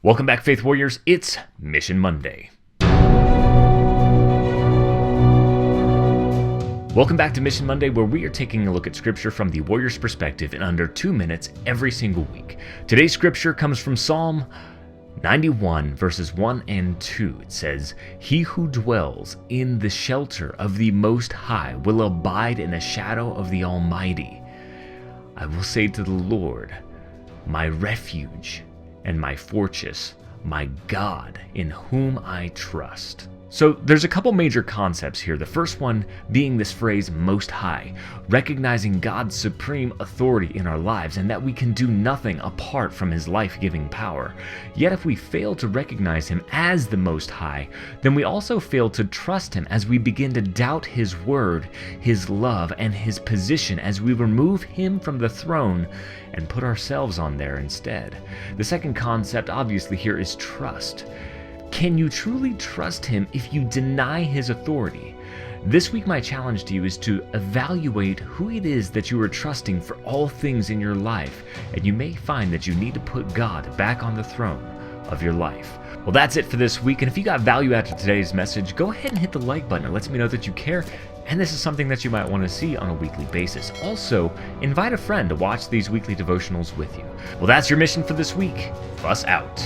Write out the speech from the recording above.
Welcome back, Faith Warriors. It's Mission Monday. Welcome back to Mission Monday, where we are taking a look at Scripture from the Warrior's perspective in under 2 minutes every single week. Today's Scripture comes from Psalm 91, verses 1 and 2. It says, "He who dwells in the shelter of the Most High will abide in the shadow of the Almighty. I will say to the Lord, my refuge and my fortress, my God, in whom I trust." So there's a couple major concepts here. The first one being this phrase, Most High, recognizing God's supreme authority in our lives and that we can do nothing apart from His life-giving power. Yet if we fail to recognize Him as the Most High, then we also fail to trust Him as we begin to doubt His word, His love, and His position as we remove Him from the throne and put ourselves on there instead. The second concept obviously here is trust. Can you truly trust Him if you deny His authority? This week, my challenge to you is to evaluate who it is that you are trusting for all things in your life, and you may find that you need to put God back on the throne of your life. Well, that's it for this week, and if you got value out of today's message, go ahead and hit the like button. It lets me know that you care, and this is something that you might want to see on a weekly basis. Also, invite a friend to watch these weekly devotionals with you. Well, that's your mission for this week. Us out.